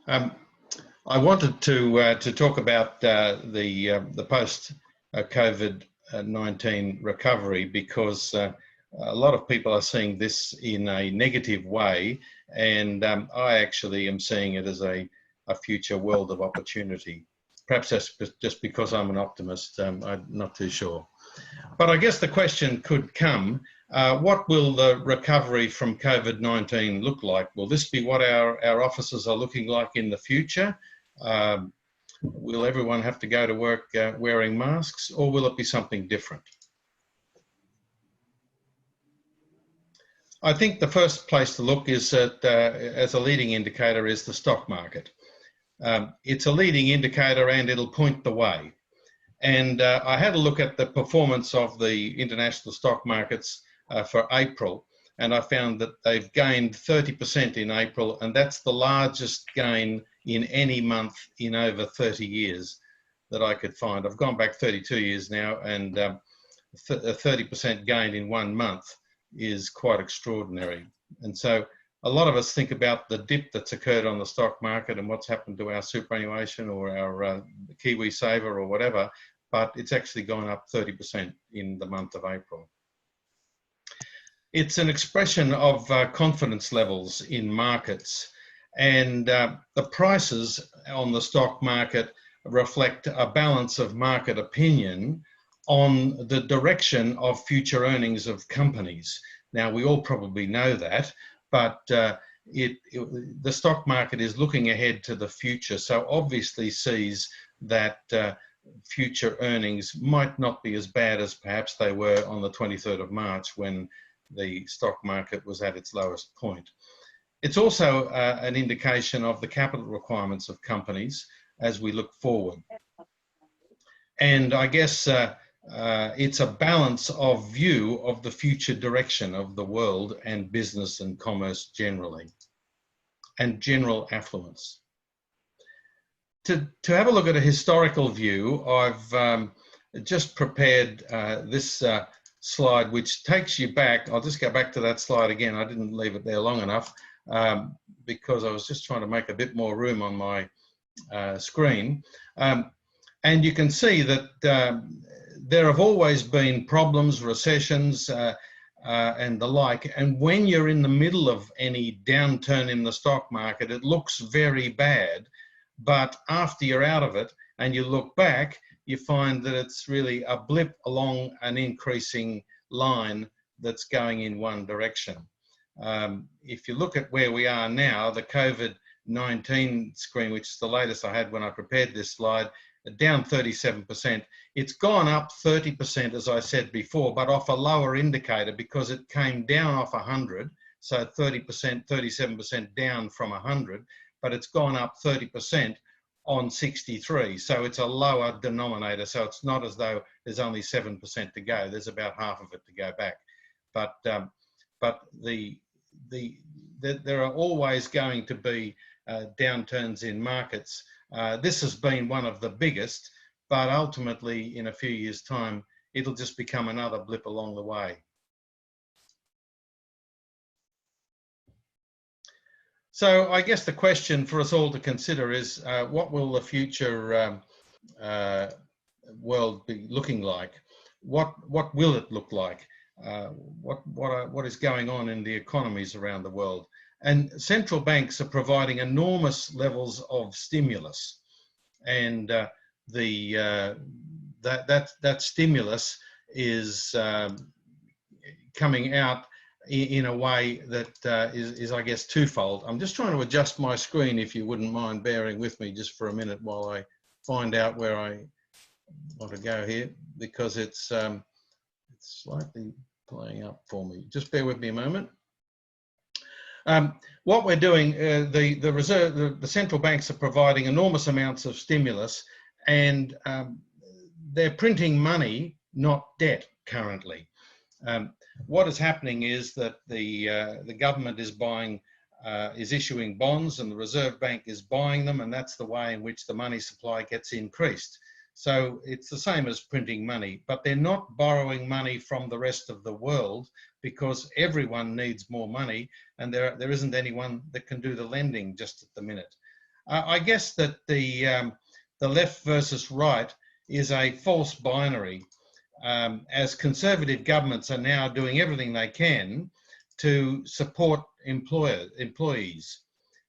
Um, I wanted to talk about the post COVID-19 recovery because a lot of people are seeing this in a negative way, and I actually am seeing it as a future world of opportunity. Perhaps that's just because I'm an optimist. I'm not too sure. But I guess the question could come, what will the recovery from COVID-19 look like? Will this be what our offices are looking like in the future? Will everyone have to go to work wearing masks, or will it be something different? I think the first place to look is at, as a leading indicator, is the stock market. It's a leading indicator and it'll point the way. And I had a look at the performance of the international stock markets for April, and I found that they've gained 30% in April, and that's the largest gain in any month in over 30 years that I could find. I've gone back 32 years now, and a 30% gain in 1 month is quite extraordinary. And so a lot of us think about the dip that's occurred on the stock market and what's happened to our superannuation or our Kiwi Saver or whatever, but it's actually gone up 30% in the month of April. It's an expression of confidence levels in markets, and the prices on the stock market reflect a balance of market opinion on the direction of future earnings of companies. Now, we all probably know that, but the stock market is looking ahead to the future, so obviously sees that future earnings might not be as bad as perhaps they were on the 23rd of March when the stock market was at its lowest point. It's also an indication of the capital requirements of companies as we look forward. And I guess it's a balance of view of the future direction of the world and business and commerce generally, and general affluence. To have a look at a historical view, I've just prepared this slide, which takes you back. I'll just go back to that slide again. I didn't leave it there long enough because I was just trying to make a bit more room on my screen. And you can see that there have always been problems, recessions, and the like. And when you're in the middle of any downturn in the stock market, it looks very bad. But after you're out of it and you look back, you find that it's really a blip along an increasing line that's going in one direction. If you look at where we are now, the COVID-19 screen, which is the latest I had when I prepared this slide, down 37%. It's gone up 30%, as I said before, but off a lower indicator because it came down off 100. So 30%, 37% down from 100, but it's gone up 30% on 63. So it's a lower denominator. So it's not as though there's only 7% to go. There's about half of it to go back. But there are always going to be downturns in markets. This has been one of the biggest, but ultimately in a few years' time, it'll just become another blip along the way. So I guess the question for us all to consider is, what will the future world be looking like? What will it look like? What is going on in the economies around the world? And central banks are providing enormous levels of stimulus, and that stimulus is coming out in a way that is, I guess, twofold. I'm just trying to adjust my screen, if you wouldn't mind bearing with me just for a minute while I find out where I want to go here, because it's slightly playing up for me. Just bear with me a moment. What we're doing, the central banks are providing enormous amounts of stimulus, and they're printing money, not debt currently. What is happening is that the government is buying, is issuing bonds, and the Reserve Bank is buying them, and that's the way in which the money supply gets increased. So it's the same as printing money, but they're not borrowing money from the rest of the world because everyone needs more money, and there isn't anyone that can do the lending just at the minute. I guess that the left versus right is a false binary, as conservative governments are now doing everything they can to support employees.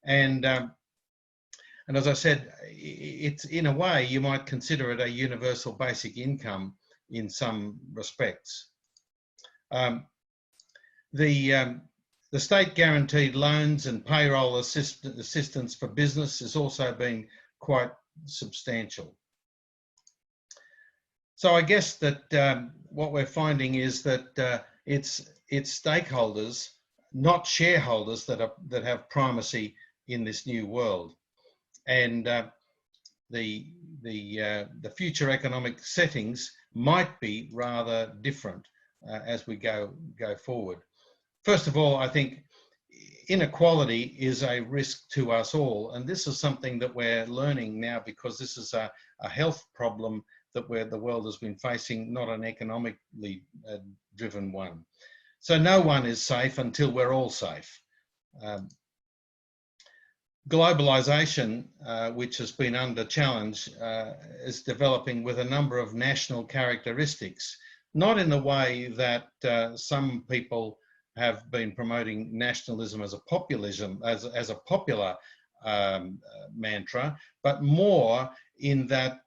And as I said, it's, in a way, you might consider it a universal basic income in some respects. The state guaranteed loans and payroll assistance for business has also been quite substantial. So I guess that what we're finding is that it's stakeholders, not shareholders, that have primacy in this new world. And the future economic settings might be rather different as we go forward. First of all, I think inequality is a risk to us all, and this is something that we're learning now, because this is a health problem that the world has been facing, not an economically driven one. So no one is safe until we're all safe. Globalization, which has been under challenge, is developing with a number of national characteristics, not in the way that some people have been promoting nationalism as a populism, as a popular mantra, but more in that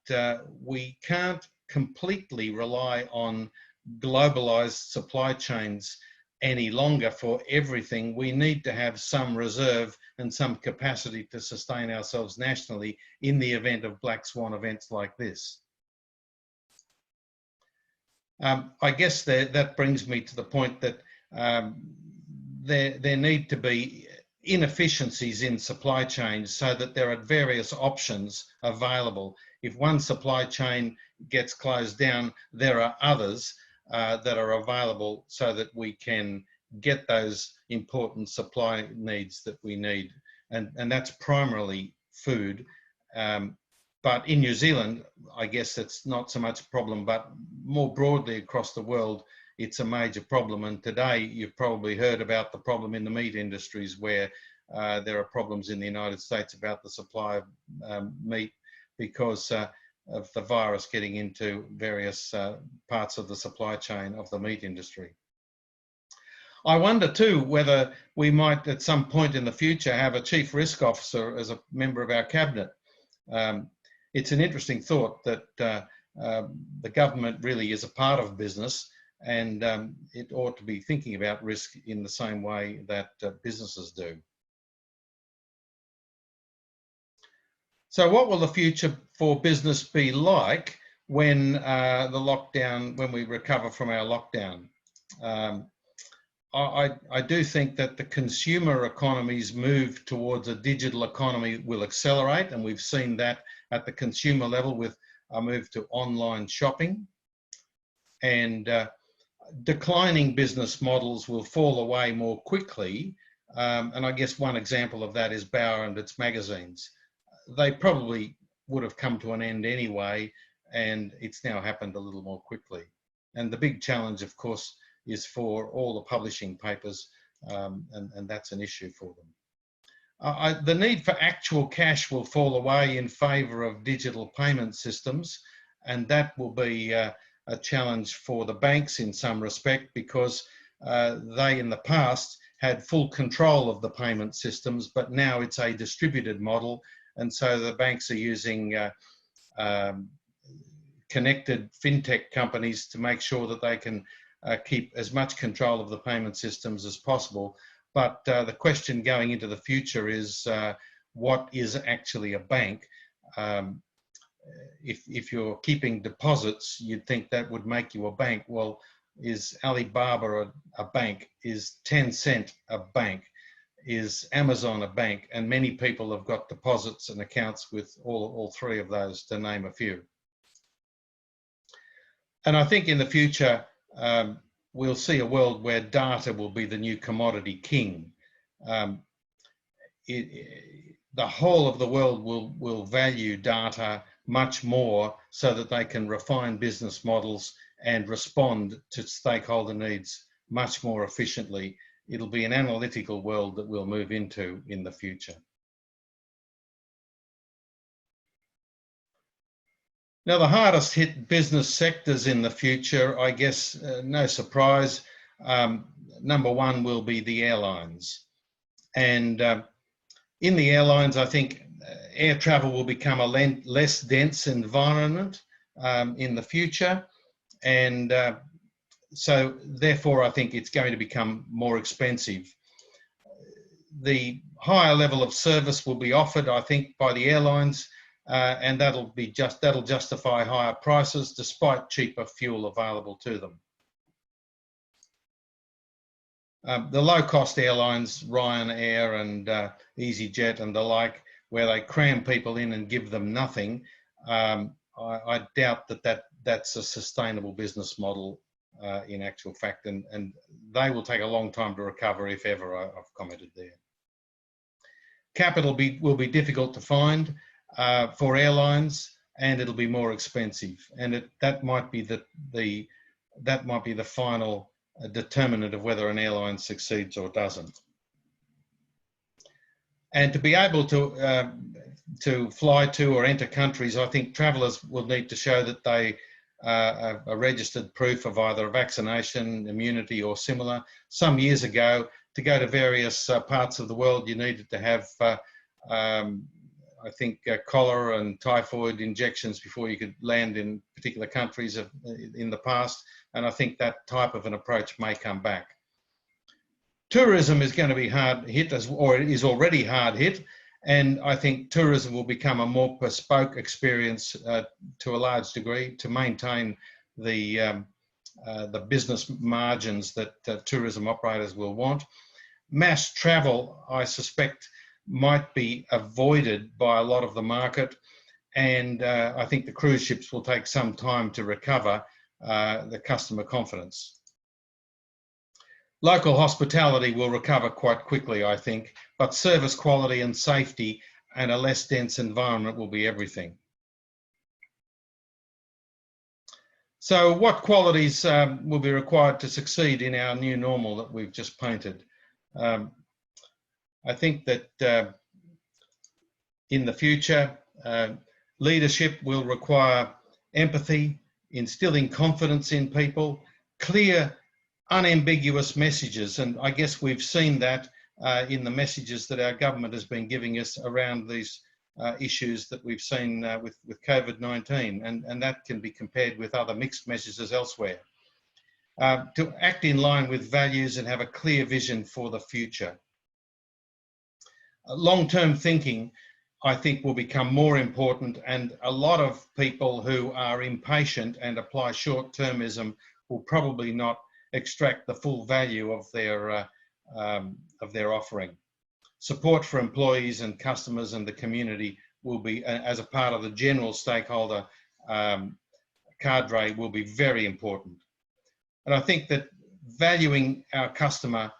we can't completely rely on globalized supply chains any longer for everything. We need to have some reserve and some capacity to sustain ourselves nationally in the event of black swan events like this. I guess that brings me to the point that there need to be inefficiencies in supply chains so that there are various options available. If one supply chain gets closed down, there are others that are available so that we can get those important supply needs that we need. And that's primarily food. But in New Zealand, I guess it's not so much a problem, but more broadly across the world, it's a major problem. And today you've probably heard about the problem in the meat industries, where there are problems in the United States about the supply of meat because of the virus getting into various parts of the supply chain of the meat industry. I wonder too whether we might at some point in the future have a chief risk officer as a member of our cabinet. It's an interesting thought that the government really is a part of business, and it ought to be thinking about risk in the same way that businesses do. So what will the future for business be like when when we recover from our lockdown? I do think that the consumer economy's move towards a digital economy will accelerate, and we've seen that at the consumer level with a move to online shopping. And declining business models will fall away more quickly. And I guess one example of that is Bauer and its magazines. They probably would have come to an end anyway, and it's now happened a little more quickly. And the big challenge, of course, is for all the publishing papers, and that's an issue for them. The need for actual cash will fall away in favour of digital payment systems, and that will be a challenge for the banks in some respect, because they in the past had full control of the payment systems, but now it's a distributed model, and so the banks are using connected fintech companies to make sure that they can keep as much control of the payment systems as possible. But the question going into the future is, what is actually a bank? If you're keeping deposits, you'd think that would make you a bank. Well, is Alibaba a bank? Is Tencent a bank? Is Amazon a bank? And many people have got deposits and accounts with all three of those, to name a few. And I think in the future, we'll see a world where data will be the new commodity king. The whole of the world will value data much more so that they can refine business models and respond to stakeholder needs much more efficiently. It'll be an analytical world that we'll move into in the future. Now, the hardest hit business sectors in the future, I guess, no surprise, number one will be the airlines. And in the airlines, I think air travel will become a less dense environment in the future. And so therefore, I think it's going to become more expensive. The higher level of service will be offered, I think, by the airlines, and that'll justify higher prices despite cheaper fuel available to them. The low-cost airlines, Ryanair and EasyJet and the like, where they cram people in and give them nothing, I doubt that that's a sustainable business model in actual fact, and they will take a long time to recover, if ever. I've commented there. Capital will be difficult to find for airlines, and it'll be more expensive, and that might be the final determinant of whether an airline succeeds or doesn't. And to be able to fly to or enter countries, I think travellers will need to show that they are a registered proof of either a vaccination, immunity or similar. Some years ago, to go to various parts of the world, you needed to have, I think, cholera and typhoid injections before you could land in particular countries in the past. And I think that type of an approach may come back. Tourism is going to be hard hit, or it is already hard hit. And I think tourism will become a more bespoke experience to a large degree to maintain the business margins that tourism operators will want. Mass travel, I suspect, might be avoided by a lot of the market, and I think the cruise ships will take some time to recover the customer confidence. Local hospitality will recover quite quickly, I think, but service quality and safety and a less dense environment will be everything. So what qualities will be required to succeed in our new normal that we've just painted? I think that in the future, leadership will require empathy, instilling confidence in people, clear, unambiguous messages. And I guess we've seen that in the messages that our government has been giving us around these issues that we've seen with COVID-19. And that can be compared with other mixed messages elsewhere. To act in line with values and have a clear vision for the future. Long-term thinking, I think, will become more important, and a lot of people who are impatient and apply short-termism will probably not extract the full value of their offering. Support for employees and customers and the community will be, as a part of the general stakeholder cadre, will be very important. And I think that valuing our customer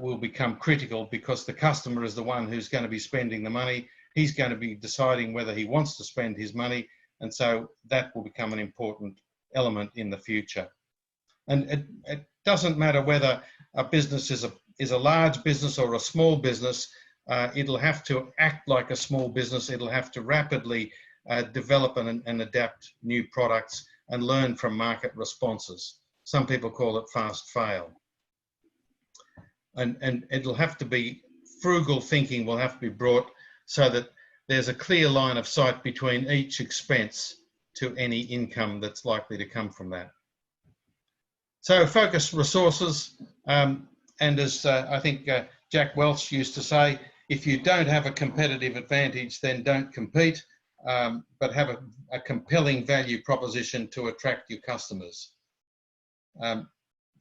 will become critical, because the customer is the one who's going to be spending the money. He's going to be deciding whether he wants to spend his money, and so that will become an important element in the future. And it doesn't matter whether a business is a large business or a small business. It'll have to act like a small business. It'll have to rapidly develop and adapt new products and learn from market responses. Some people call it fast fail. And it'll have to be, frugal thinking will have to be brought so that there's a clear line of sight between each expense to any income that's likely to come from that. So focus resources, and as I think Jack Welch used to say, if you don't have a competitive advantage, then don't compete, but have a compelling value proposition to attract your customers.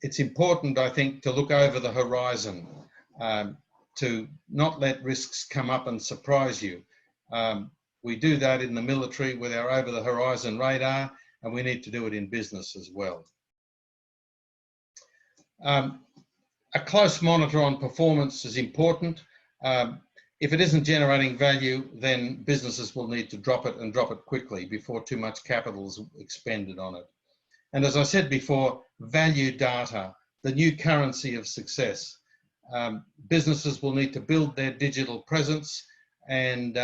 It's important, I think, to look over the horizon, to not let risks come up and surprise you. We do that in the military with our over the horizon radar, and we need to do it in business as well. A close monitor on performance is important. If it isn't generating value, then businesses will need to drop it, and drop it quickly before too much capital is expended on it. And as I said before, value data, the new currency of success. Businesses will need to build their digital presence, and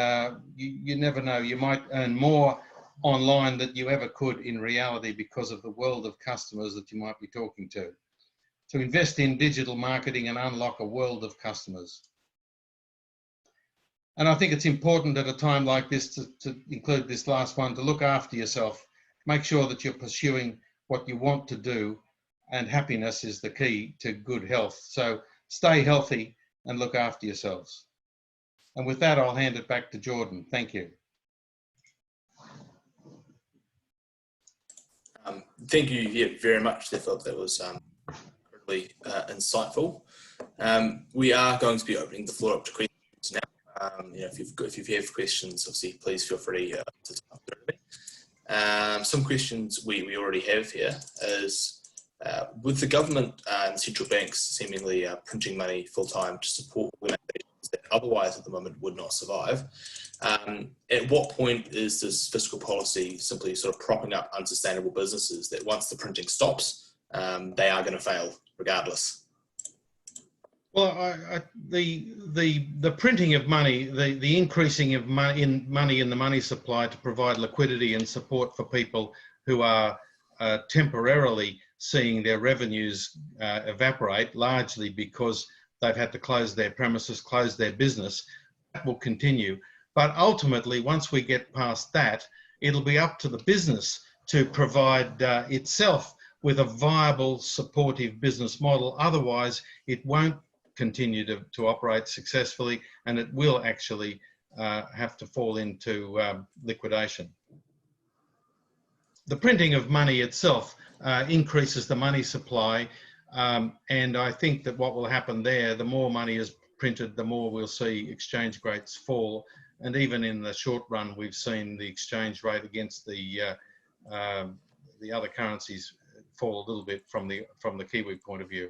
you never know, you might earn more online that you ever could in reality because of the world of customers that you might be talking to. To invest in digital marketing and unlock a world of customers. And I think it's important at a time like this to include this last one, to look after yourself. Make sure that you're pursuing what you want to do, and happiness is the key to good health. So stay healthy and look after yourselves. And with that, I'll hand it back to Jordan. Thank you. Thank you very much, Phillip. That was incredibly insightful. We are going to be opening the floor up to questions now. If you have questions, obviously, please feel free to type through me. Some questions we already have here is, with the government and central banks seemingly printing money full-time to support organisations that otherwise at the moment would not survive, at what point is this fiscal policy simply sort of propping up unsustainable businesses that once the printing stops, they are going to fail regardless? Well, the printing of money, the increasing of money in the money supply to provide liquidity and support for people who are temporarily seeing their revenues evaporate, largely because they've had to close their premises, close their business, that will continue. But ultimately, once we get past that, it'll be up to the business to provide itself with a viable, supportive business model. Otherwise, it won't continue to operate successfully, and it will actually have to fall into liquidation. The printing of money itself increases the money supply, and I think that what will happen there, the more money is printed, the more we'll see exchange rates fall. And even in the short run, we've seen the exchange rate against the other currencies fall a little bit from the Kiwi point of view.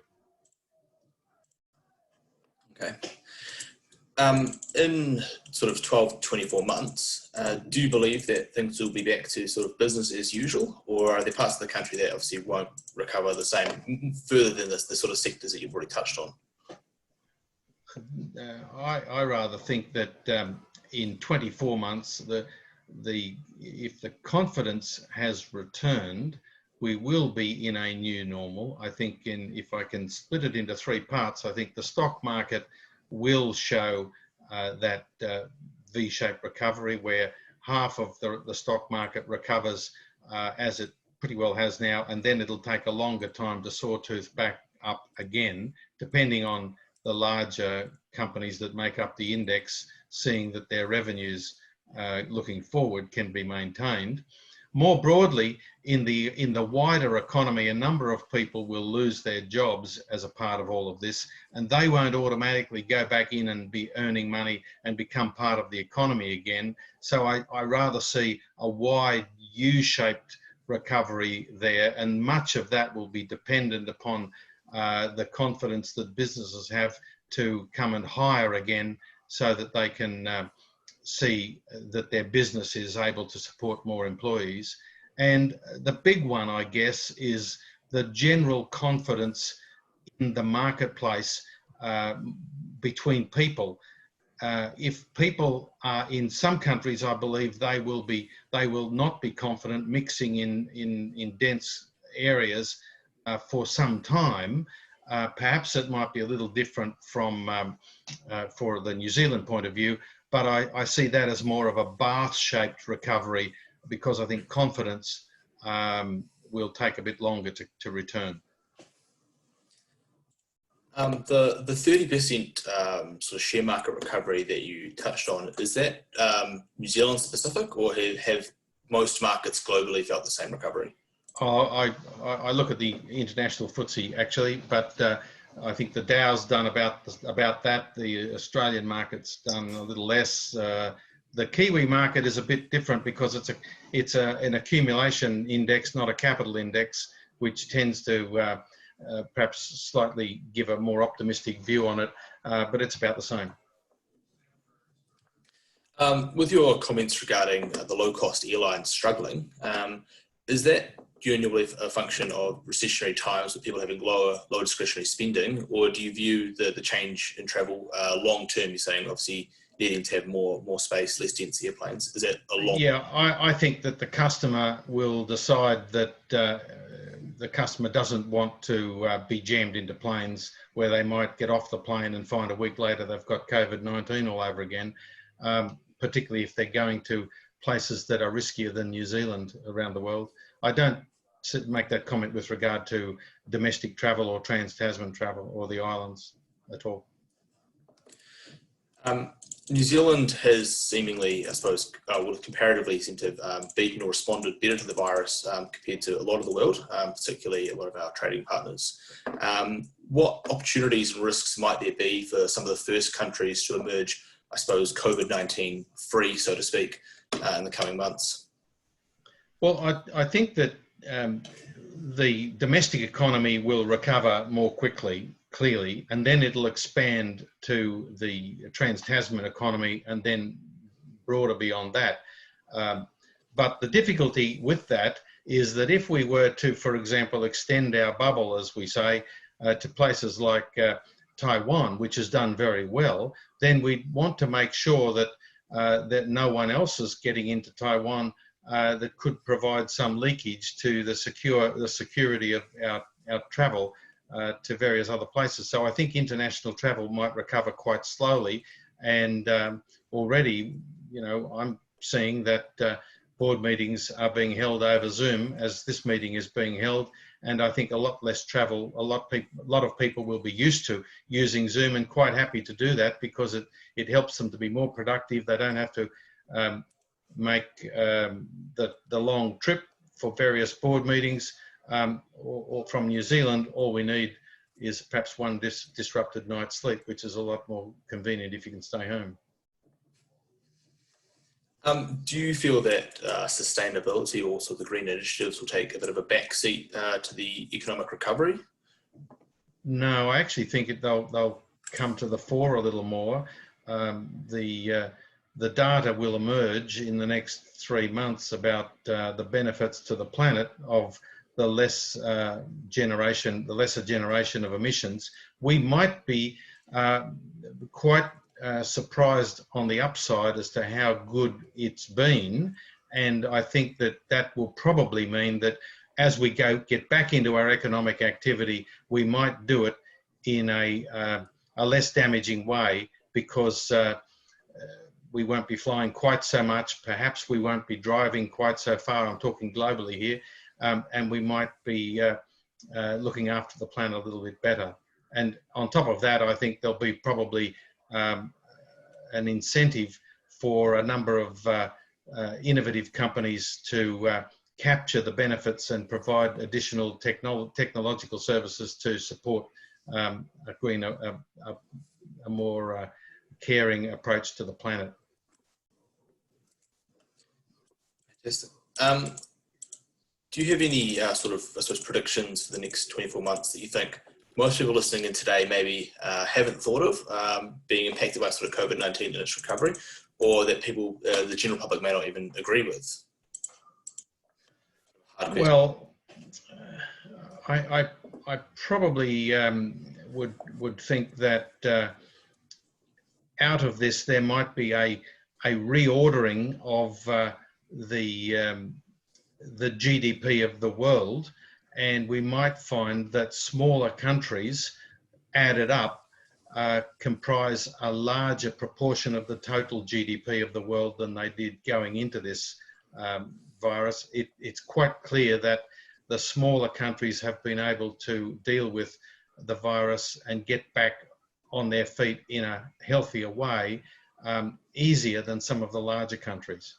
Okay. In sort of 12 to 24 months, do you believe that things will be back to sort of business as usual, or are there parts of the country that obviously won't recover the same further than the sort of sectors that you've already touched on? I rather think that in 24 months, if the confidence has returned, we will be in a new normal. I think if I can split it into three parts, I think the stock market will show that V-shaped recovery where half of the stock market recovers as it pretty well has now, and then it'll take a longer time to sawtooth back up again, depending on the larger companies that make up the index, seeing that their revenues looking forward can be maintained. More broadly, in the wider economy, a number of people will lose their jobs as a part of all of this, and they won't automatically go back in and be earning money and become part of the economy again. So I rather see a wide U-shaped recovery there, and much of that will be dependent upon the confidence that businesses have to come and hire again, so that they can see that their business is able to support more employees. And the big one, I guess, is the general confidence in the marketplace between people. If people are in some countries, I believe they will not be confident mixing in dense areas for some time. Perhaps it might be a little different from for the New Zealand point of view, but I see that as more of a bath-shaped recovery, because I think confidence will take a bit longer to return. The 30% sort of share market recovery that you touched on, is that New Zealand specific, or have most markets globally felt the same recovery? I look at the international FTSE actually, but I think the Dow's done about that. The Australian market's done a little less. The Kiwi market is a bit different because it's an accumulation index, not a capital index, which tends to perhaps slightly give a more optimistic view on it, but it's about the same. With your comments regarding the low-cost airlines struggling, is that do you believe a function of recessionary times with people having lower discretionary spending, or do you view the change in travel long term? You're saying obviously needing to have more space, less dense airplanes. Is that a long? Yeah, I think that the customer will decide that the customer doesn't want to be jammed into planes where they might get off the plane and find a week later they've got COVID-19 all over again, particularly if they're going to places that are riskier than New Zealand around the world. I don't make that comment with regard to domestic travel or trans-Tasman travel or the islands at all. New Zealand has seemingly, I suppose, comparatively seemed to have beaten or responded better to the virus compared to a lot of the world, particularly a lot of our trading partners. What opportunities and risks might there be for some of the first countries to emerge, I suppose, COVID-19 free, so to speak, in the coming months? Well, I think that the domestic economy will recover more quickly, clearly, and then it'll expand to the trans-Tasman economy and then broader beyond that. But the difficulty with that is that if we were to, for example, extend our bubble, as we say, to places like Taiwan, which has done very well, then we'd want to make sure that that no one else is getting into Taiwan that could provide some leakage to the security of our travel to various other places. So I think international travel might recover quite slowly, and already, you know, I'm seeing that board meetings are being held over Zoom as this meeting is being held, and I think a lot less travel, a lot of people will be used to using Zoom and quite happy to do that because it helps them to be more productive. They don't have to make the long trip for various board meetings, or from New Zealand. All we need is perhaps one disrupted night's sleep, which is a lot more convenient if you can stay home. Do you feel that sustainability, or also the green initiatives, will take a bit of a backseat to the economic recovery? No, I actually think they'll come to the fore a little more. The data will emerge in the next 3 months about the benefits to the planet of the lesser generation of emissions. We might be quite surprised on the upside as to how good it's been, and I think that will probably mean that as we get back into our economic activity, we might do it in a less damaging way, because we won't be flying quite so much. Perhaps we won't be driving quite so far. I'm talking globally here, and we might be looking after the planet a little bit better. And on top of that, I think there'll be probably an incentive for a number of innovative companies to capture the benefits and provide additional technological services to support a more caring approach to the planet. Fantastic. Do you have any sort of, I suppose, predictions for the next 24 months that you think most people listening in today maybe haven't thought of being impacted by sort of COVID-19 and its recovery, or that people, the general public, may not even agree with? Well, I probably would think that out of this there might be a reordering of the GDP of the world, and we might find that smaller countries added up comprise a larger proportion of the total GDP of the world than they did going into this virus. It's quite clear that the smaller countries have been able to deal with the virus and get back on their feet in a healthier way, easier than some of the larger countries.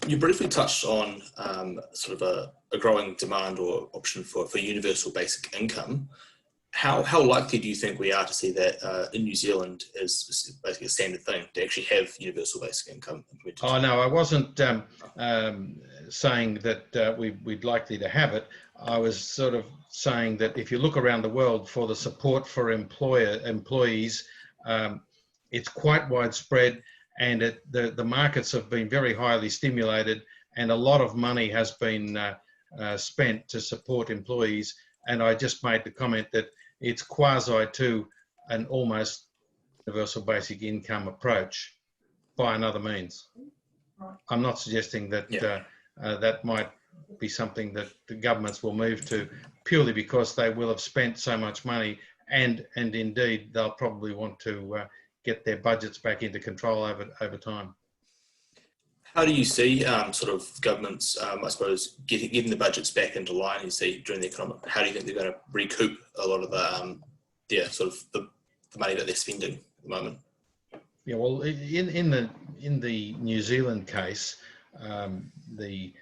You briefly touched on sort of a growing demand or option for universal basic income. How likely do you think we are to see that in New Zealand as basically a standard thing, to actually have universal basic income implemented? Oh no, I wasn't saying that we'd likely to have it. I was sort of saying that if you look around the world for the support for employees, it's quite widespread, and the markets have been very highly stimulated, and a lot of money has been spent to support employees. And I just made the comment that it's quasi to an almost universal basic income approach by another means. I'm not suggesting that that might be something that the governments will move to purely because they will have spent so much money, and indeed they'll probably want to get their budgets back into control over time. How do you see sort of governments, I suppose, getting the budgets back into line? You see during the economic, how do you think they're going to recoup a lot of the sort of the money that they're spending at the moment? Yeah, well, in the New Zealand case, the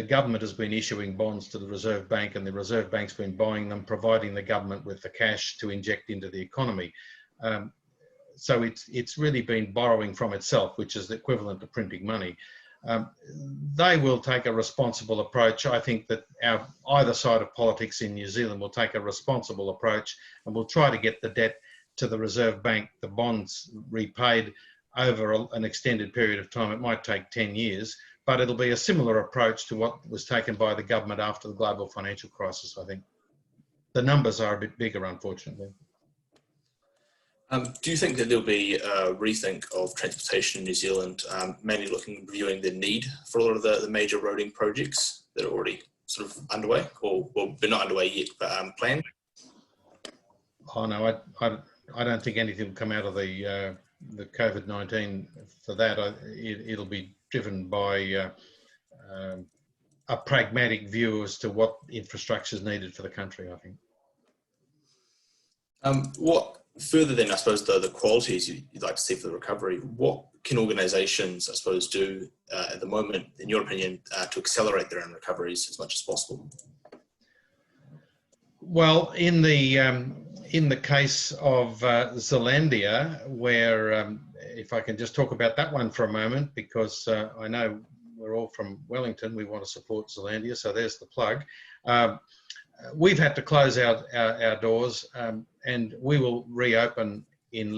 government has been issuing bonds to the Reserve Bank, and the Reserve Bank's been buying them, providing the government with the cash to inject into the economy. So it's really been borrowing from itself, which is the equivalent to printing money. They will take a responsible approach. I think that either side of politics in New Zealand will take a responsible approach, and will try to get the debt to the Reserve Bank, the bonds repaid over an extended period of time. It might take 10 years, but it'll be a similar approach to what was taken by the government after the global financial crisis, I think. The numbers are a bit bigger, unfortunately. Do you think that there'll be a rethink of transportation in New Zealand, mainly reviewing the need for a lot of the major roading projects that are already sort of underway, or well, they're not underway yet, but planned? Oh no, I don't think anything will come out of the COVID-19 for that. It'll be driven by a pragmatic view as to what infrastructure is needed for the country, I think. What further than, I suppose, the qualities you'd like to see for the recovery, what can organisations, I suppose, do at the moment, in your opinion, to accelerate their own recoveries as much as possible? Well, in the case of Zealandia, where if I can just talk about that one for a moment, because I know we're all from Wellington, we want to support Zealandia, so there's the plug. We've had to close our doors, and we will reopen in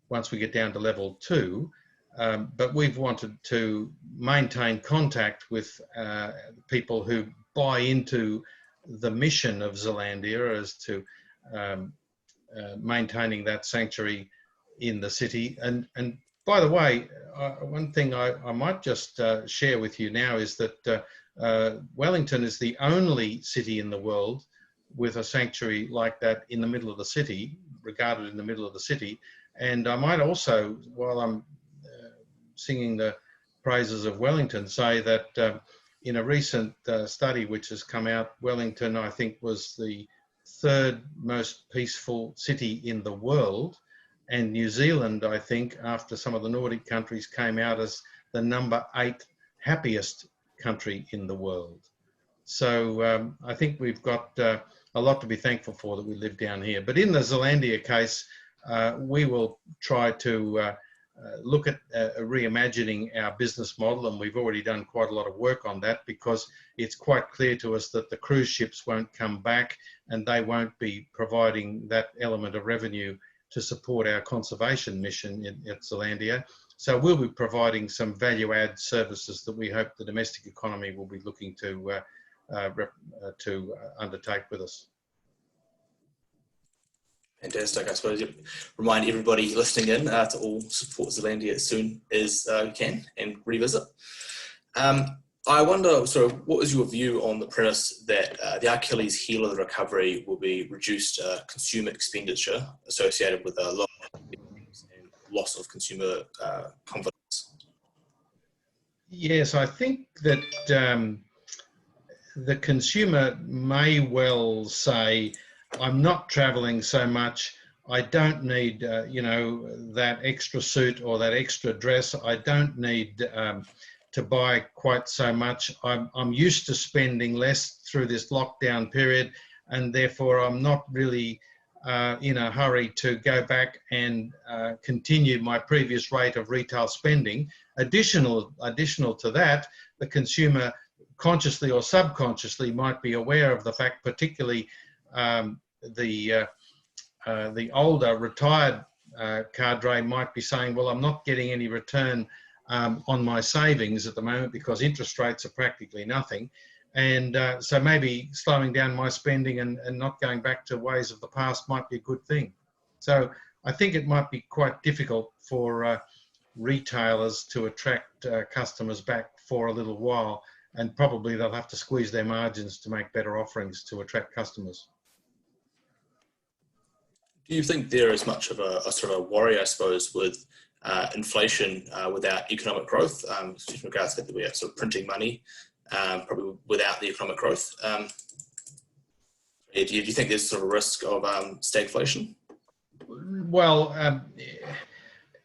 once we get down to level 2. But we've wanted to maintain contact with people who buy into the mission of Zealandia as to maintaining that sanctuary in the city. And by the way, one thing I might just share with you now is that Wellington is the only city in the world with a sanctuary like that in the middle of the city, regarded in the middle of the city. And I might also, while I'm singing the praises of Wellington, say that in a recent study which has come out, Wellington, I think, was the 3rd most peaceful city in the world. And New Zealand, I think, after some of the Nordic countries, came out as the number 8 happiest country in the world. So I think we've got a lot to be thankful for that we live down here. But in the Zealandia case, we will try to look at reimagining our business model, and we've already done quite a lot of work on that, because it's quite clear to us that the cruise ships won't come back, and they won't be providing that element of revenue to support our conservation mission at Zealandia. So we'll be providing some value-add services that we hope the domestic economy will be looking to undertake with us. Fantastic. I suppose you remind everybody listening in to all support Zealandia as soon as you can and revisit. I wonder, so what is your view on the premise that the Achilles heel of the recovery will be reduced consumer expenditure associated with a low and loss of consumer confidence? Yes, I think that the consumer may well say, I'm not travelling so much, I don't need, that extra suit or that extra dress, I don't need to buy quite so much. I'm used to spending less through this lockdown period, and therefore I'm not really in a hurry to go back and continue my previous rate of retail spending. Additional to that, the consumer consciously or subconsciously might be aware of the fact, particularly the older retired cadre might be saying, well, I'm not getting any return on my savings at the moment because interest rates are practically nothing. And so maybe slowing down my spending and not going back to ways of the past might be a good thing. So I think it might be quite difficult for retailers to attract customers back for a little while, and probably they'll have to squeeze their margins to make better offerings to attract customers. Do you think there is much of a sort of a worry, I suppose, with inflation without economic growth, in regards to that we are sort of printing money, probably without the economic growth? Do you think there's sort of a risk of stagflation? Well,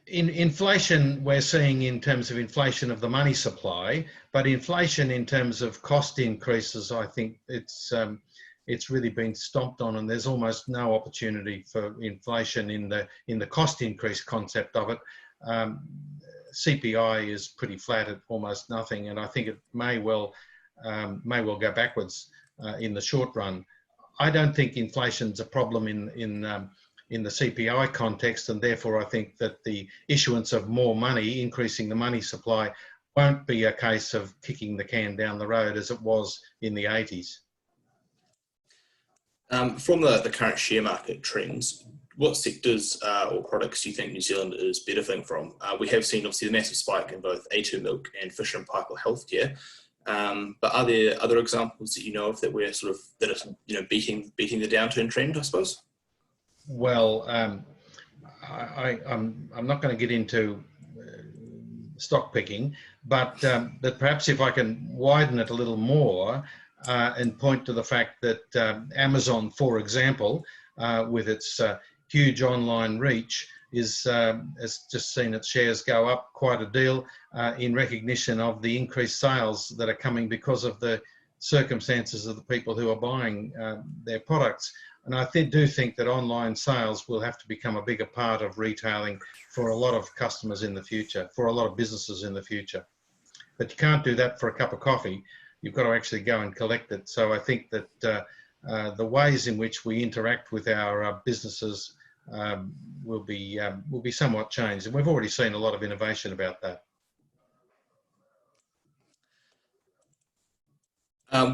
in inflation, we're seeing in terms of inflation of the money supply, but inflation in terms of cost increases, I think it's really been stomped on, and there's almost no opportunity for inflation in the cost increase concept of it. CPI is pretty flat at almost nothing, and I think it may well go backwards in the short run. I don't think inflation's a problem in the CPI context, and therefore I think that the issuance of more money, increasing the money supply, won't be a case of kicking the can down the road as it was in the 80s. From the current share market trends, what sectors or products do you think New Zealand is benefiting from? We have seen obviously the massive spike in both A2 milk and Fisher and Paykel healthcare, but are there other examples that you know of that we're sort of beating the downturn trend, I suppose? Well, I'm not going to get into stock picking, but perhaps if I can widen it a little more and point to the fact that Amazon, for example, with its huge online reach, has just seen its shares go up quite a deal in recognition of the increased sales that are coming because of the circumstances of the people who are buying their products. And I do think that online sales will have to become a bigger part of retailing for a lot of customers in the future, for a lot of businesses in the future. But you can't do that for a cup of coffee. You've got to actually go and collect it. So I think that the ways in which we interact with our businesses will be somewhat changed. And we've already seen a lot of innovation about that.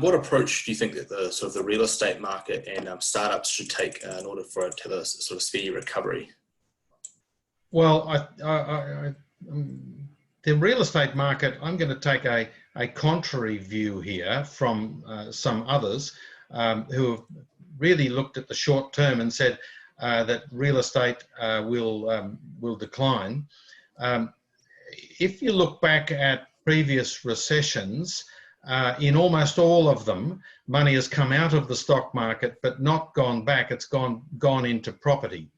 What approach do you think that the real estate market and startups should take in order for it to have a sort of speedy recovery? Well, the real estate market, I'm going to take a contrary view here from some others who have really looked at the short term and said that real estate will decline. If you look back at previous recessions, in almost all of them, money has come out of the stock market but not gone back. It's gone into property.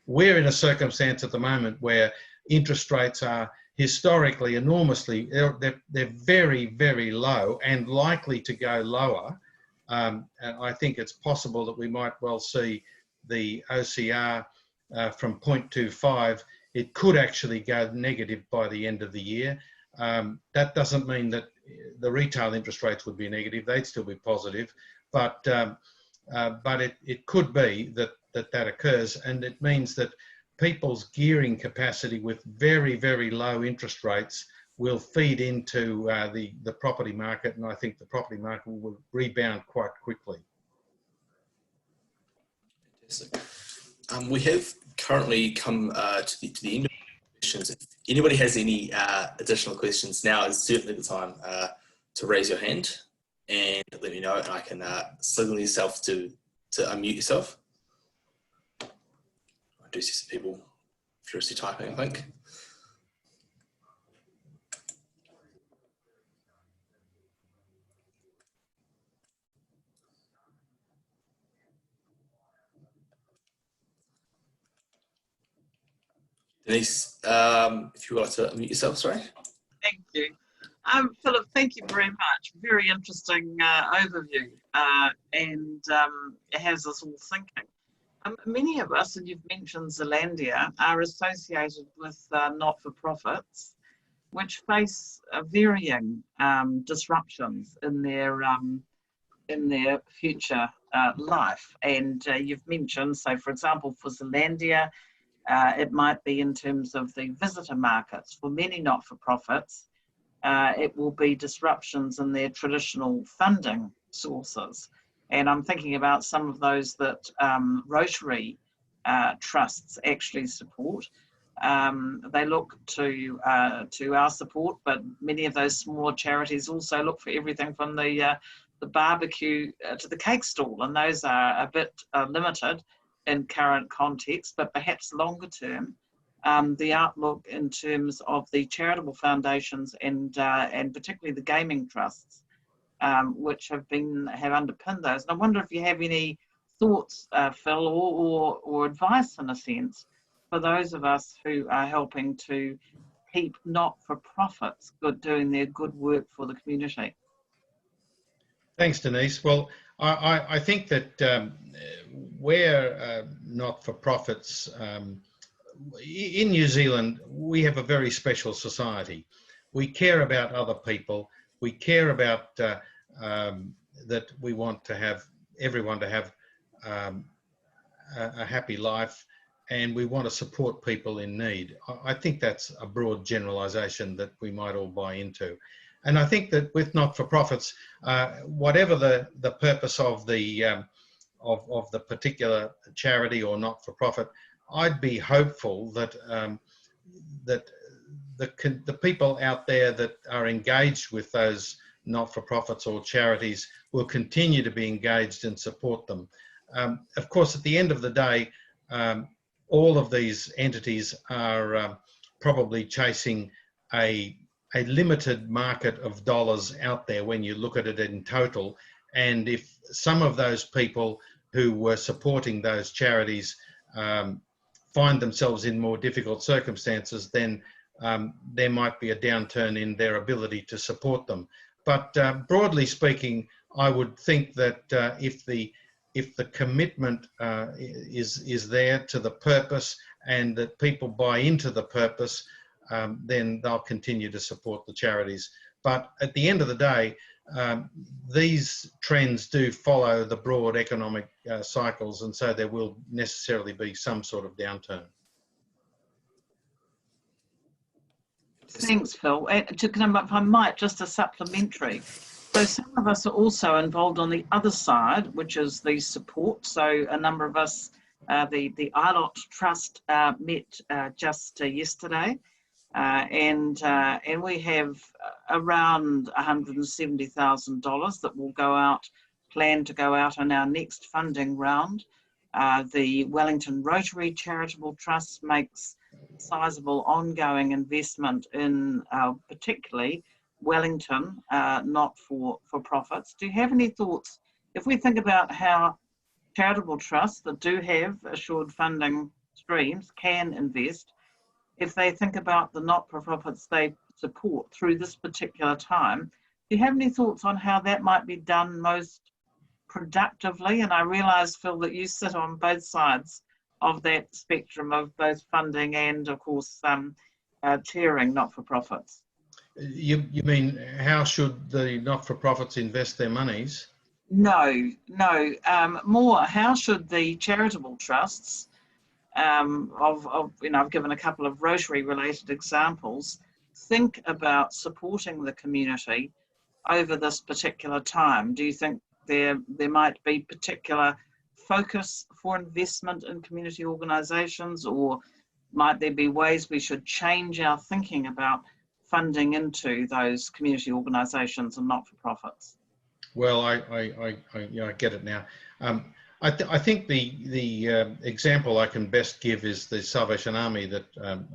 We're in a circumstance at the moment where interest rates are historically enormously, they're very, very low and likely to go lower. And I think it's possible that we might well see the OCR from 0.25. It could actually go negative by the end of the year. That doesn't mean that the retail interest rates would be negative. They'd still be positive, but it could be that occurs, and it means that people's gearing capacity with very, very low interest rates will feed into the property market, and I think the property market will rebound quite quickly. Fantastic. We have currently come to the end of questions. If anybody has any additional questions, now is certainly the time to raise your hand and let me know, and I can signal yourself to unmute yourself. I do see some people furiously typing, I think. Denise, if you would like to unmute yourself, sorry. Thank you. Philip, thank you very much. Very interesting overview, and it has us all thinking. Many of us, and you've mentioned Zealandia, are associated with not-for-profits, which face varying disruptions in their future life. And you've mentioned, so for example, for Zealandia, It might be in terms of the visitor markets. For many not-for-profits, it will be disruptions in their traditional funding sources. And I'm thinking about some of those that Rotary trusts actually support. They look to our support, but many of those smaller charities also look for everything from the barbecue to the cake stall, and those are a bit limited in current context, but perhaps longer term, the outlook in terms of the charitable foundations and particularly the gaming trusts, which have underpinned those. And I wonder if you have any thoughts, Phil, or advice in a sense for those of us who are helping to keep not-for-profits doing their good work for the community. Thanks, Denise. Well, I think that where not-for-profits, in New Zealand, we have a very special society. We care about other people. We care about that we want to have everyone to have a happy life, and we want to support people in need. I think that's a broad generalisation that we might all buy into. And I think that with not-for-profits, whatever the purpose of the particular charity or not-for-profit, I'd be hopeful that that the people out there that are engaged with those not-for-profits or charities will continue to be engaged and support them. Of course, at the end of the day, all of these entities are probably chasing a limited market of dollars out there when you look at it in total. And if some of those people who were supporting those charities find themselves in more difficult circumstances, then there might be a downturn in their ability to support them. But broadly speaking, I would think that if the commitment is there to the purpose and that people buy into the purpose, then they'll continue to support the charities. But at the end of the day, these trends do follow the broad economic cycles, and so there will necessarily be some sort of downturn. Thanks, Phil. If I might, just a supplementary. So some of us are also involved on the other side, which is the support. So a number of us, the ILOT Trust met just yesterday, and we have around $170,000 that will plan to go out on our next funding round. The Wellington Rotary Charitable Trust makes sizable ongoing investment in particularly Wellington, not-for-profits. Do you have any thoughts, if we think about how charitable trusts that do have assured funding streams can invest, if they think about the not-for-profits they support through this particular time, do you have any thoughts on how that might be done most productively? And I realise, Phil, that you sit on both sides of that spectrum of both funding and, of course, chairing not-for-profits. You mean how should the not-for-profits invest their monies? No. More, how should the charitable trusts, I've given a couple of Rotary-related examples, think about supporting the community over this particular time? Do you think there might be particular focus for investment in community organisations, or might there be ways we should change our thinking about funding into those community organisations and not-for-profits? Well, I get it now. I think the example I can best give is the Salvation Army that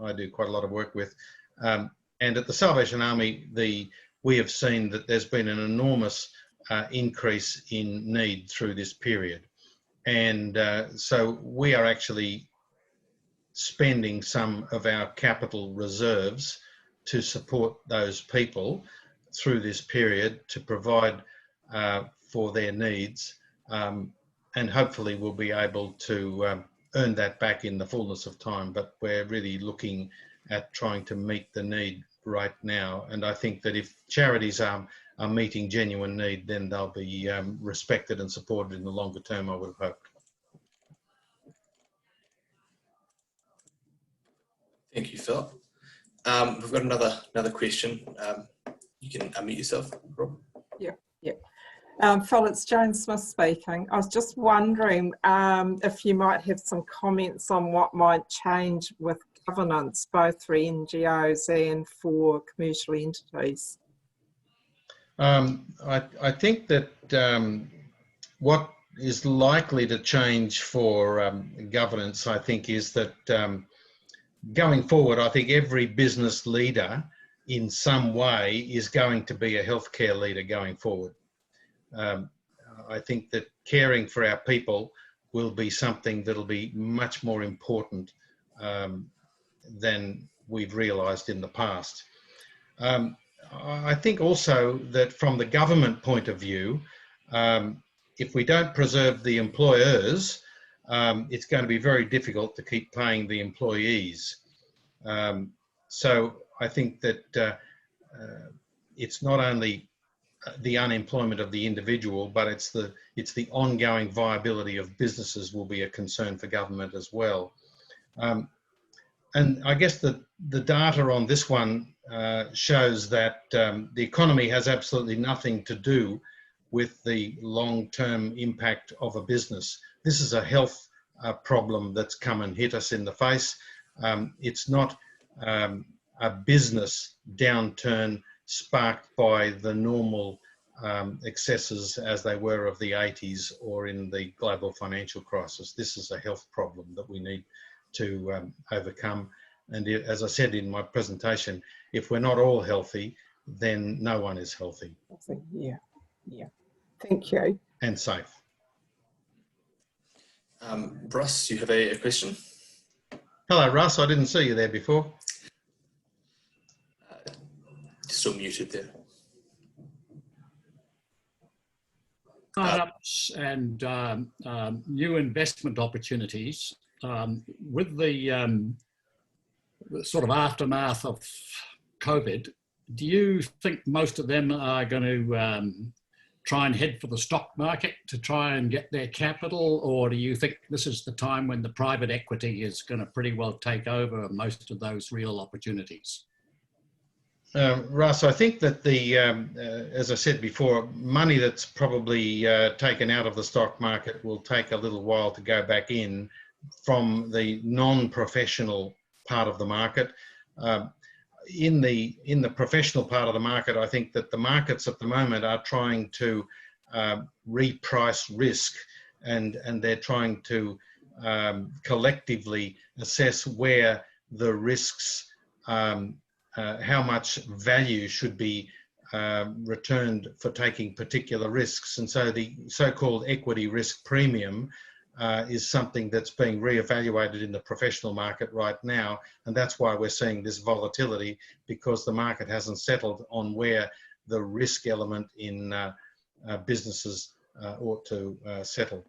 I do quite a lot of work with. And at the Salvation Army, we have seen that there's been an enormous increase in need through this period. And so we are actually spending some of our capital reserves to support those people through this period to provide for their needs, and hopefully we'll be able to earn that back in the fullness of time. But we're really looking at trying to meet the need right now, and I think that if charities are meeting genuine need, then they'll be respected and supported in the longer term, I would have hoped. Thank you, Philip. We've got another question. You can unmute yourself, Rob. Phil, it's Joan Smith speaking. I was just wondering if you might have some comments on what might change with governance, both for NGOs and for commercial entities. I think that what is likely to change for governance, I think, is that going forward, I think every business leader in some way is going to be a healthcare leader going forward. I think that caring for our people will be something that'll be much more important than we've realised in the past. I think also that from the government point of view, if we don't preserve the employers, it's going to be very difficult to keep paying the employees. So I think that it's not only the unemployment of the individual, but it's the ongoing viability of businesses will be a concern for government as well. And I guess the data on this one shows that the economy has absolutely nothing to do with the long-term impact of a business. This is a health problem that's come and hit us in the face. It's not a business downturn sparked by the normal excesses as they were of the 80s or in the global financial crisis. This is a health problem that we need to overcome. And as I said in my presentation, if we're not all healthy, then no one is healthy. Yeah. Thank you. And safe. Russ, you have a question? Hello, Russ. I didn't see you there before. Still muted there. Startups and new investment opportunities with the sort of aftermath of COVID, do you think most of them are going to try and head for the stock market to try and get their capital, or do you think this is the time when the private equity is going to pretty well take over most of those real opportunities? Russ, I think that as I said before, money that's probably taken out of the stock market will take a little while to go back in from the non-professional part of the market. In the professional part of the market, I think that the markets at the moment are trying to reprice risk, and they're trying to collectively assess where the risks, how much value should be returned for taking particular risks. And so the so-called equity risk premium is something that's being re-evaluated in the professional market right now. And that's why we're seeing this volatility, because the market hasn't settled on where the risk element in businesses ought to settle.